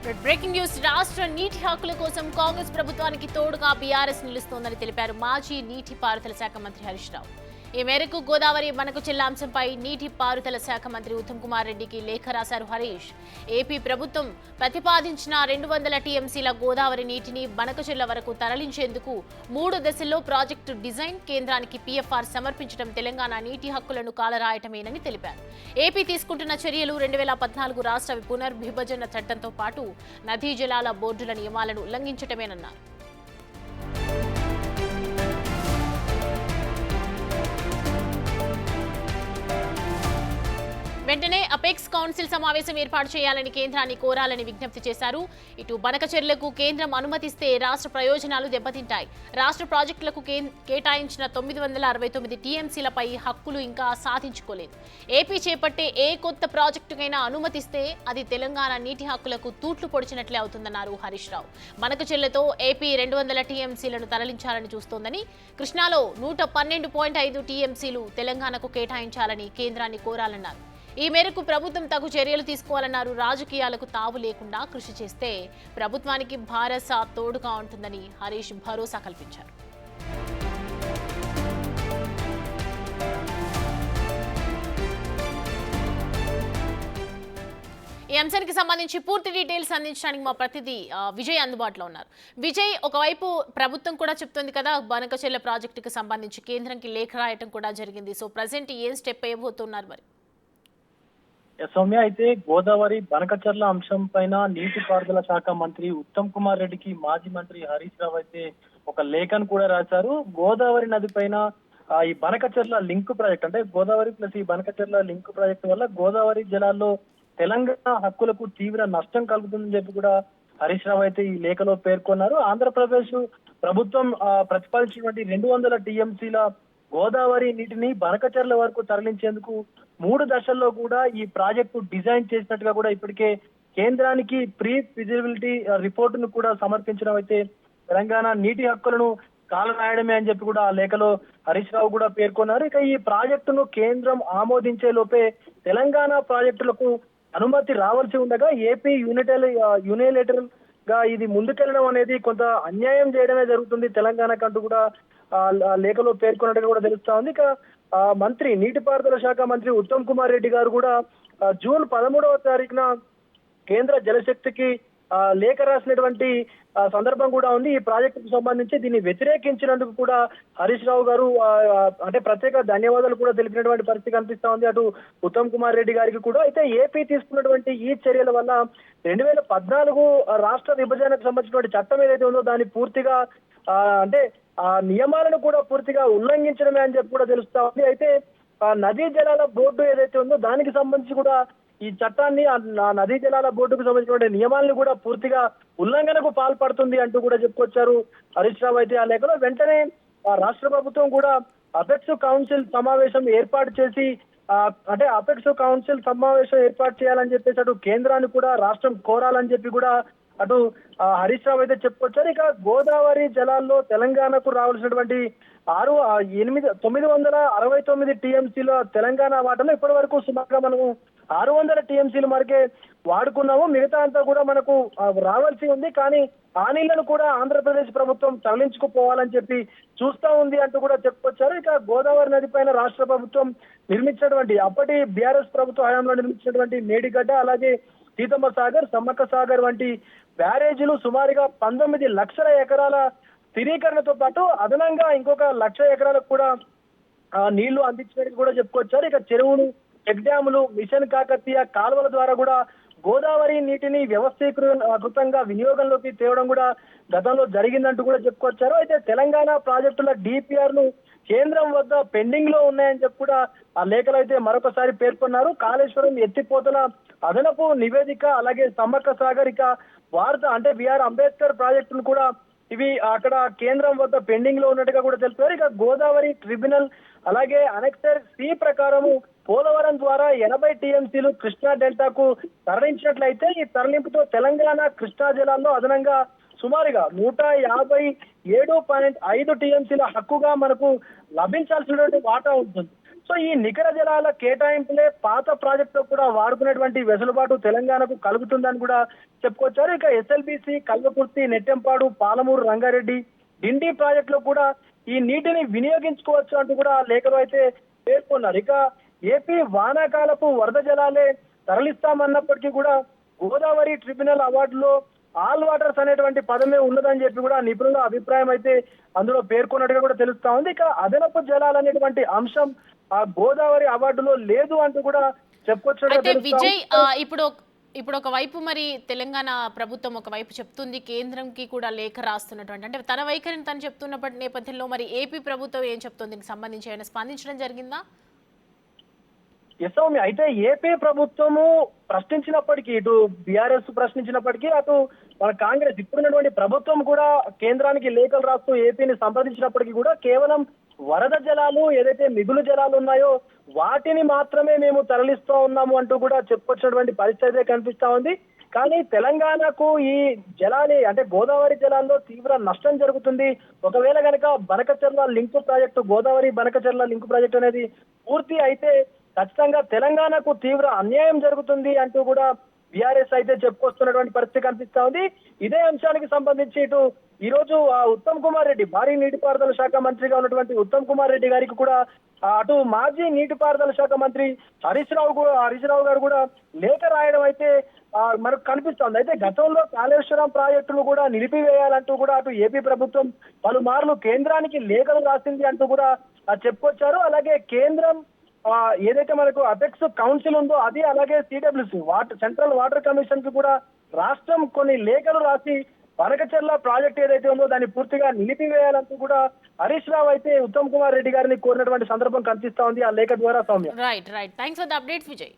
Breaking news రాష్ట్ర నీటి హక్కుల కోసం కాంగ్రెస్ ప్రభుత్వానికి తోడుగా బీఆర్ఎస్ నిలుస్తోందని తెలిపారు మాజీ నీటిపారుదల శాఖ మంత్రి హరీష్ రావు. ఈ మేరకు గోదావరి బనకచెర్ల అంశంపై నీటిపారుదల శాఖ మంత్రి ఉత్తమ్ కుమార్ రెడ్డికి లేఖ రాశారు హరీష్. ఏపీ ప్రభుత్వం ప్రతిపాదించిన 200 టీఎంసీల గోదావరి నీటిని బనకచెర్ల వరకు తరలించేందుకు 3 దశల్లో ప్రాజెక్టు డిజైన్ కేంద్రానికి పీఎఫ్ఆర్ సమర్పించడం తెలంగాణ నీటి హక్కులను కాలరాయటమేనని తెలిపారు. ఏపీ తీసుకుంటున్న చర్యలు 2014 రాష్ట్ర పునర్విభజన చట్టంతో పాటు నదీ జలాల బోర్డుల నియమాలను ఉల్లంఘించటమేనన్నారు. వెంటనే అపెక్స్ కౌన్సిల్ సమావేశం ఏర్పాటు చేయాలని కేంద్రాన్ని కోరాలని విజ్ఞప్తి చేశారు. ఇటు బనకచెర్లకు కేంద్రం అనుమతిస్తే రాష్ట్ర ప్రయోజనాలు దెబ్బతింటాయి. రాష్ట్ర ప్రాజెక్టులకు కేటాయించిన 969 టీఎంసీలపై హక్కులు ఇంకా సాధించుకోలేదు. ఏపీ చేపట్టే ఏ కొత్త ప్రాజెక్టుకైనా అనుమతిస్తే అది తెలంగాణ నీటి హక్కులకు తూట్లు పొడిచినట్లే అవుతుందన్నారు హరీష్ రావు. బనకచెర్లతో ఏపీ 200 టీఎంసీలను తరలించాలని చూస్తోందని, కృష్ణాలో 112.5 టీఎంసీలు తెలంగాణకు కేటాయించాలని కేంద్రాన్ని కోరాలన్నారు. ఈ మేరకు ప్రభుత్వం తగు చర్యలు తీసుకోవాలన్నారు. రాజకీయాలకు తావు లేకుండా కృషి చేస్తే ప్రభుత్వానికి భారస తోడుగా ఉంటుందని హరీష్ భరోసా కల్పించారు. ఈ అంశానికి సంబంధించి పూర్తి డీటెయిల్స్ అందించడానికి మా ప్రతినిధి విజయ్ అందుబాటులో ఉన్నారు. విజయ్, ఒకవైపు ప్రభుత్వం కూడా చెప్తుంది కదా, బనకచెర్ల ప్రాజెక్టుకు సంబంధించి కేంద్రంకి లేఖ రాయటం కూడా జరిగింది. సో ప్రజెంట్ ఏం స్టెప్ వేయబోతున్నారు మరి? సౌమ్య, అయితే గోదావరి బనకచెర్ల అంశం పైన నీటిపారుదల శాఖ మంత్రి ఉత్తమ్ కుమార్ రెడ్డికి మాజీ మంత్రి హరీష్ రావు అయితే ఒక లేఖను కూడా రాశారు. గోదావరి నది పైన ఈ బనకచెర్ల లింక్ ప్రాజెక్ట్, అంటే గోదావరి ప్లస్ ఈ బనకచెర్ల లింక్ ప్రాజెక్ట్ వల్ల గోదావరి జలాల్లో తెలంగాణ హక్కులకు తీవ్ర నష్టం కలుగుతుందని చెప్పి కూడా హరీష్ రావు అయితే ఈ లేఖలో పేర్కొన్నారు. ఆంధ్రప్రదేశ్ ప్రభుత్వం ప్రతిపాదించినటువంటి 200 టీఎంసీల గోదావరి నీటిని బనకచెర్ల వరకు తరలించేందుకు 3 దశల్లో కూడా ఈ ప్రాజెక్టు డిజైన్ చేసినట్టుగా కూడా ఇప్పటికే కేంద్రానికి ప్రీ ఫిజిబిలిటీ రిపోర్టును కూడా సమర్పించడం అయితే తెలంగాణ నీటి హక్కులను కాలరాయడమే అని చెప్పి కూడా ఆ లేఖలో హరీష్ రావు కూడా పేర్కొన్నారు. ఇక ఈ ప్రాజెక్టును కేంద్రం ఆమోదించే లోపే తెలంగాణ ప్రాజెక్టులకు అనుమతి రావాల్సి ఉండగా ఏపీ యూనిలేటరల్ గా ఇది ముందుకెళ్లడం అనేది కొంత అన్యాయం చేయడమే జరుగుతుంది తెలంగాణకంటూ కూడా లేఖలో పేర్కొన్నట్టుగా కూడా తెలుస్తా ఉంది. ఇక మంత్రి నీటిపారుదల శాఖ మంత్రి ఉత్తమ్ కుమార్ రెడ్డి గారు కూడా జూన్ 13వ తారీఖున కేంద్ర జలశక్తికి లేఖ రాసినటువంటి సందర్భం కూడా ఉంది. ఈ ప్రాజెక్టుకు సంబంధించి దీన్ని వ్యతిరేకించినందుకు కూడా హరీష్ రావు గారు అంటే ప్రత్యేక ధన్యవాదాలు కూడా తెలిపినటువంటి పరిస్థితి కనిపిస్తా ఉంది అటు ఉత్తమ్ కుమార్ రెడ్డి గారికి కూడా. అయితే ఏపీ తీసుకున్నటువంటి ఈ చర్యల వల్ల 2014 రాష్ట్ర విభజనకు సంబంధించినటువంటి చట్టం ఏదైతే ఉందో దాన్ని పూర్తిగా అంటే ఆ నియమాలను కూడా పూర్తిగా ఉల్లంఘించడమే అని చెప్పి కూడా తెలుస్తా ఉంది. అయితే నదీ జలాల బోర్డు ఏదైతే ఉందో దానికి సంబంధించి కూడా ఈ చట్టాన్ని నదీ జలాల బోర్డుకు సంబంధించిన నియమాలను కూడా పూర్తిగా ఉల్లంఘనకు పాల్పడుతుంది అంటూ కూడా చెప్పుకొచ్చారు హరీష్ రావు అయితే ఆ లేఖలో. వెంటనే రాష్ట్ర ప్రభుత్వం కూడా అపెక్స్ కౌన్సిల్ సమావేశం ఏర్పాటు చేసి అంటే అపెక్స్ కౌన్సిల్ సమావేశం ఏర్పాటు చేయాలని చెప్పేసి అటు కేంద్రాన్ని కూడా రాష్ట్రం కోరాలని చెప్పి కూడా అటు హరీష్ రావు అయితే చెప్పుకొచ్చారు. ఇక గోదావరి జలాల్లో తెలంగాణకు రావాల్సినటువంటి 969 టీఎంసీల తెలంగాణ వాటలో ఇప్పటి వరకు సుమారుగా మనము 600 టీఎంసీల వరకే వాడుకున్నాము. మిగతా అంతా కూడా మనకు రావాల్సి ఉంది, కానీ ఆ నీళ్లను కూడా ఆంధ్రప్రదేశ్ ప్రభుత్వం తరలించుకుపోవాలని చెప్పి చూస్తా ఉంది అంటూ కూడా చెప్పుకొచ్చారు. ఇక గోదావరి నది పైన రాష్ట్ర ప్రభుత్వం నిర్మించినటువంటి అప్పటి బీఆర్ఎస్ ప్రభుత్వ హయాంలో నిర్మించినటువంటి మేడిగడ్డ, అలాగే సీతమ్మ సాగర్, సమ్మక్క సాగర్ వంటి బ్యారేజీలు సుమారుగా 19 లక్షల ఎకరాల స్థిరీకరణతో పాటు అదనంగా ఇంకొక 1,00,000 ఎకరాలకు కూడా నీళ్లు అందించినట్టు కూడా చెప్పుకొచ్చారు. ఇక చెరువులు, చెక్ డ్యాములు, మిషన్ కాకతీయ కాలువల ద్వారా కూడా గోదావరి నీటిని వ్యవస్థీకృతంగా వినియోగంలోకి తేవడం కూడా గతంలో జరిగిందంటూ కూడా చెప్పుకొచ్చారు. అయితే తెలంగాణ ప్రాజెక్టుల డిపిఆర్ ను కేంద్రం వద్ద పెండింగ్ లో ఉన్నాయని చెప్పి కూడా ఆ లేఖలు అయితే మరొకసారి పేర్కొన్నారు. కాళేశ్వరం ఎత్తిపోతల అదనపు నివేదిక, అలాగే సమ్మక్క సాగర్, ఇక భారత అంటే బిఆర్ అంబేద్కర్ ప్రాజెక్టును కూడా ఇవి అక్కడ కేంద్రం వద్ద పెండింగ్ లో ఉన్నట్టుగా కూడా తెలిపారు. ఇక గోదావరి ట్రిబ్యునల్ అలాగే అనెక్సర్ సి ప్రకారము పోలవరం ద్వారా 80 టీఎంసీలు కృష్ణా డెల్టాకు తరలించినట్లయితే ఈ తరలింపుతో తెలంగాణ కృష్ణా జలాల్లో అదనంగా సుమారుగా 157.5 టీఎంసీల హక్కుగా మనకు లభించాల్సినటువంటి వాటా ఉంటుంది. సో ఈ నికర జలాల కేటాయింపులే పాత ప్రాజెక్టులో కూడా వాడుకునేటువంటి వెసులుబాటు తెలంగాణకు కలుగుతుందని కూడా చెప్పుకొచ్చారు. ఇక ఎస్ఎల్బిసి, కల్వకుర్తి, నెట్టెంపాడు, పాలమూరు, రంగారెడ్డి, డిండి ప్రాజెక్టులో కూడా ఈ నీటిని వినియోగించుకోవచ్చు అంటూ కూడా లేఖలో అయితే పేర్కొన్నారు. ఇక ఏపీ వానాకాలపు వరద జలాలే తరలిస్తామన్నప్పటికీ కూడా గోదావరి ట్రిబ్యునల్ అవార్డులో ఆల్ వాటర్స్ అనేటువంటి పదమే ఉన్నదని చెప్పి కూడా నిపుణుల అభిప్రాయం అయితే అందులో పేర్కొన్నట్టుగా కూడా తెలుస్తా ఉంది. ఇక అదనపు జలాలు అనేటువంటి అంశం ఆ గోదావరి అవార్డులో లేదు అంటూ కూడా అయితే విజయ్ చెప్పుకొచ్చు. ఇప్పుడు ఒక వైపు మరి తెలంగాణ ప్రభుత్వం ఒకవైపు చెప్తుంది, కేంద్రంకి కూడా లేఖ రాస్తున్నటువంటి, అంటే తన వైఖరిని తను చెప్తున్నప్పటి నేపథ్యంలో మరి ఏపీ ప్రభుత్వం ఏం చెప్తుంది, దీనికి సంబంధించి ఏమైనా స్పందించడం జరిగిందా? సౌమ్య, అయితే ఏపీ ప్రభుత్వము ప్రశ్నించినప్పటికీ, ఇటు బీఆర్ఎస్ ప్రశ్నించినప్పటికీ, అటు మన కాంగ్రెస్ ఇప్పుడున్నటువంటి ప్రభుత్వం కూడా కేంద్రానికి లేఖలు రాస్తూ ఏపీని సంప్రదించినప్పటికీ కూడా కేవలం వరద జలాలు ఏదైతే మిగులు జలాలు ఉన్నాయో వాటిని మాత్రమే మేము తరలిస్తూ ఉన్నాము అంటూ కూడా చెప్పుకొచ్చినటువంటి పరిస్థితి కనిపిస్తా ఉంది. కానీ తెలంగాణకు ఈ జలాన్ని అంటే గోదావరి జలాల్లో తీవ్ర నష్టం జరుగుతుంది. ఒకవేళ కనుక Banakacherla link project, Godavari Banakacherla link project అనేది పూర్తి అయితే ఖచ్చితంగా తెలంగాణకు తీవ్ర అన్యాయం జరుగుతుంది అంటూ కూడా బీఆర్ఎస్ అయితే చెప్పుకొస్తున్నటువంటి పరిస్థితి కనిపిస్తా ఉంది. ఇదే అంశానికి సంబంధించి ఇటు ఈ రోజు ఉత్తమ్ కుమార్ రెడ్డి, భారీ నీటిపారుదల శాఖ మంత్రిగా ఉన్నటువంటి ఉత్తమ్ కుమార్ రెడ్డి గారికి కూడా అటు మాజీ నీటిపారుదల శాఖ మంత్రి హరీష్ రావు గారు కూడా లేఖ రాయడం అయితే మనకు కనిపిస్తోంది. అయితే గతంలో కాళేశ్వరం ప్రాజెక్టును కూడా నిలిపివేయాలంటూ కూడా అటు ఏపీ ప్రభుత్వం పలుమార్లు కేంద్రానికి లేఖలు రాసింది అంటూ కూడా చెప్పుకొచ్చారు. అలాగే కేంద్రం ఏదైతే మనకు అపెక్స్ కౌన్సిల్ ఉందో అది, అలాగే సిడబ్ల్యూసి సెంట్రల్ వాటర్ కమిషన్ కి కూడా రాష్ట్రం కొన్ని లేఖలు రాసి బనకచెర్ల ప్రాజెక్ట్ ఏదైతే ఉందో దాన్ని పూర్తిగా నిలిపివేయాలంటూ కూడా హరీష్ రావు అయితే ఉత్తమ్ కుమార్ రెడ్డి గారిని కోరినటువంటి సందర్భం కనిపిస్తా ఉంది ఆ లేఖ ద్వారా. Soumya, right. Thanks for the updates Vijay.